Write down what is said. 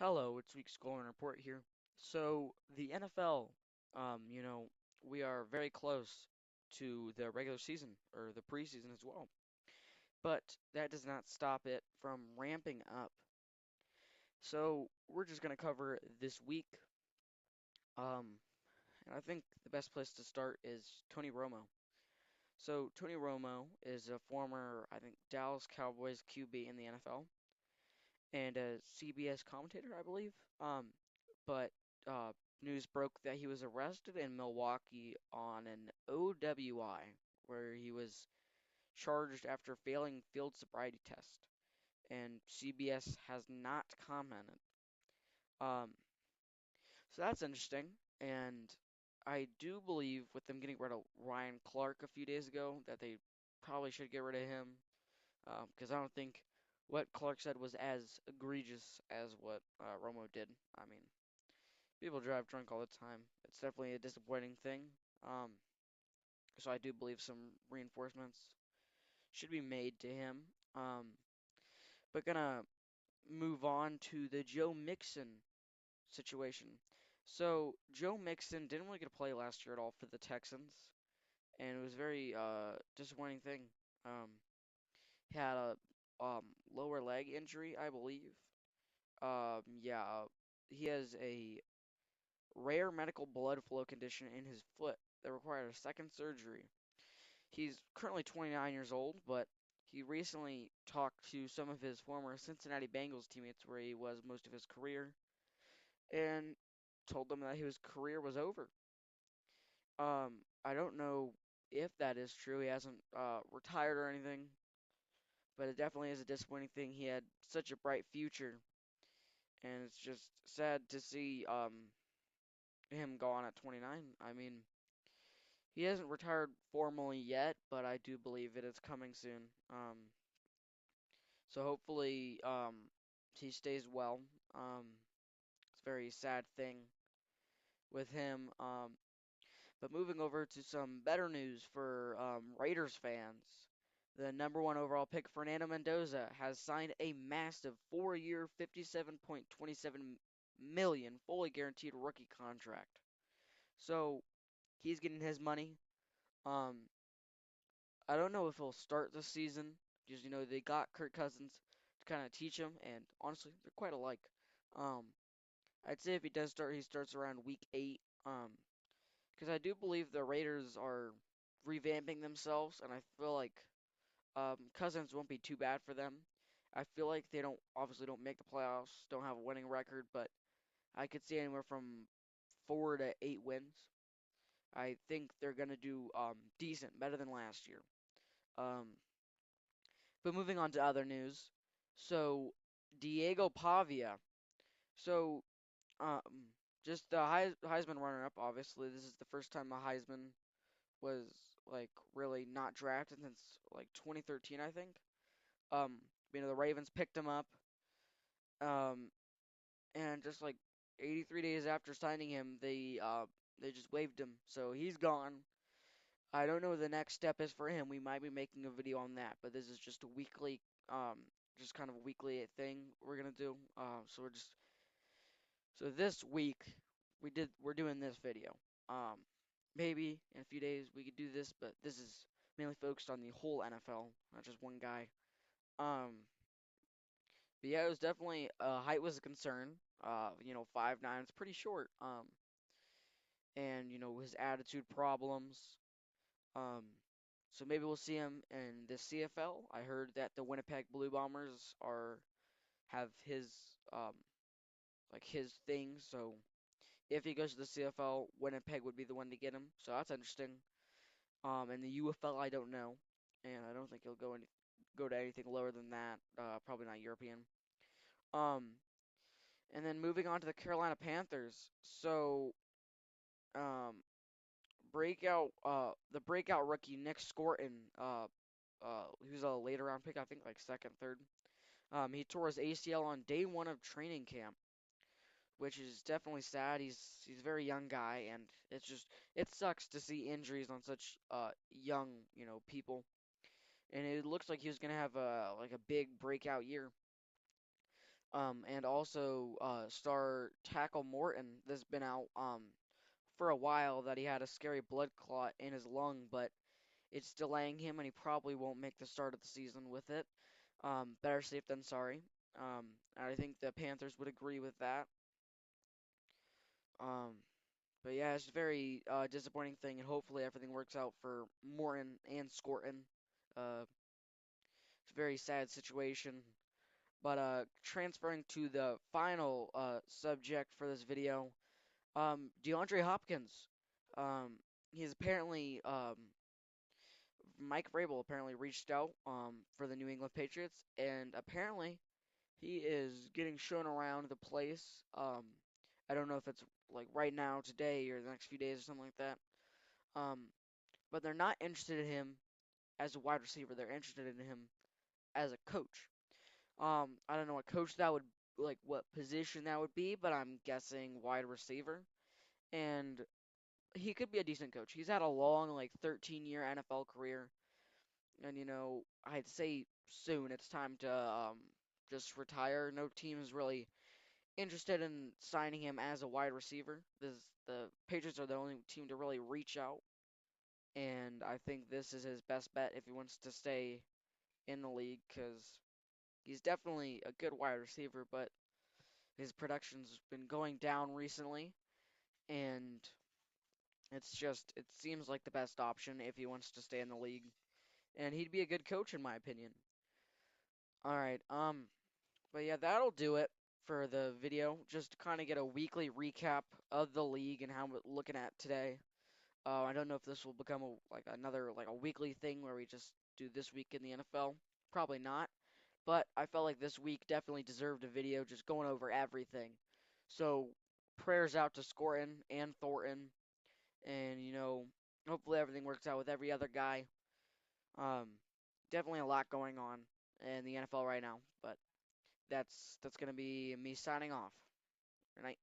Hello, it's Week Scoring Report here. So, the NFL, we are very close to the regular season, or the preseason as well. But that does not stop it from ramping up. So, we're just going to cover this week. And I think the best place to start is Tony Romo. So, Tony Romo is a former, I think, Dallas Cowboys QB in the NFL and a CBS commentator, I believe. But uh, news broke that he was arrested in Milwaukee on an OWI, where he was charged after failing field sobriety test, and CBS has not commented. Um, so that's interesting, and I do believe with them getting rid of Ryan Clark a few days ago that they probably should get rid of him, because I don't think what Clark said was as egregious as what Romo did. I mean, people drive drunk all the time. It's definitely a disappointing thing. Um, so I do believe some reinforcements should be made to him. Um, but gonna move on to the Joe Mixon situation. So Joe Mixon didn't really get to play last year at all for the Texans, and it was a very disappointing thing. Um, he had a lower leg injury, I believe. Yeah, he has a rare medical blood flow condition in his foot that required a second surgery. He's currently 29 years old, but he recently talked to some of his former Cincinnati Bengals teammates where he was most of his career and told them that his career was over. I don't know if that is true. He hasn't retired or anything, but it definitely is a disappointing thing. He had such a bright future, and it's just sad to see him gone at 29. I mean, he hasn't retired formally yet, but I do believe it is coming soon. So hopefully he stays well. It's a very sad thing with him. But moving over to some better news for Raiders fans. The number one overall pick, Fernando Mendoza, has signed a massive 4-year, 57.27 million fully guaranteed rookie contract. So he's getting his money. Um, I don't know if he'll start the season because they got Kirk Cousins to kind of teach him, and honestly, they're quite alike. Um, I'd say if he does start, he starts around week 8. Because I do believe the Raiders are revamping themselves, and I feel like Cousins won't be too bad for them. I feel like they don't obviously don't make the playoffs, don't have a winning record, but I could see anywhere from 4 to 8 wins. I think they're gonna do decent, better than last year. Um, but moving on to other news, so Diego Pavia, so um, just the Heisman runner-up. Obviously, this is the first time a Heisman was like really not drafted since like 2013, I think. Um, the Ravens picked him up, um, and just like 83 days after signing him, they just waived him, so he's gone. I don't know what the next step is for him. We might be making a video on that, but this is just a weekly, um, just kind of a weekly thing we're gonna do. So this week we're doing this video. Um, maybe in a few days we could do this, but this is mainly focused on the whole NFL, not just one guy. Um, but yeah, it was definitely height was a concern. 5'9" is pretty short. And his attitude problems. Um, so maybe we'll see him in the CFL. I heard that the Winnipeg Blue Bombers are have his um his thing. So if he goes to the CFL, Winnipeg would be the one to get him. So that's interesting. And the UFL, I don't know, and I don't think he'll go to anything lower than that. Probably not European. Um, and then moving on to the Carolina Panthers. So, um, the breakout rookie Nick Scorton. He was a later round pick, I think, like second, third. He tore his ACL on day one of training camp, which is definitely sad. He's a very young guy, and it sucks to see injuries on such young people. And it looks like he was gonna have a big breakout year. And also star tackle Morton. This has been out for a while that he had a scary blood clot in his lung, but it's delaying him, and he probably won't make the start of the season with it. Better safe than sorry. And I think the Panthers would agree with that. Um, but yeah, it's a very disappointing thing, and hopefully everything works out for Morton and Scorton. Uh, it's a very sad situation. But transferring to the final subject for this video, DeAndre Hopkins. Um, he's apparently Mike Vrabel apparently reached out for the New England Patriots, and apparently he is getting shown around the place. I don't know if it's like right now, today, or the next few days or something like that. Um, but they're not interested in him as a wide receiver. They're interested in him as a coach. I don't know what coach that would like, what position that would be, but I'm guessing wide receiver. And he could be a decent coach. He's had a long, like 13-year NFL career, and I'd say soon it's time to just retire. No team is really interested in signing him as a wide receiver. The Patriots are the only team to really reach out, and I think this is his best bet if he wants to stay in the league because he's definitely a good wide receiver, but his production's been going down recently, and it seems like the best option if he wants to stay in the league, and he'd be a good coach in my opinion. All right, but yeah, that'll do it for the video. Just to kind of get a weekly recap of the league and how we're looking at today. I don't know if this will become like another like a weekly thing where we just do this week in the NFL. Probably not. But I felt like this week definitely deserved a video just going over everything. So prayers out to Scorin and Thornton, and hopefully everything works out with every other guy. Um, Definitely a lot going on in the NFL right now, but that's gonna be me signing off. Good night.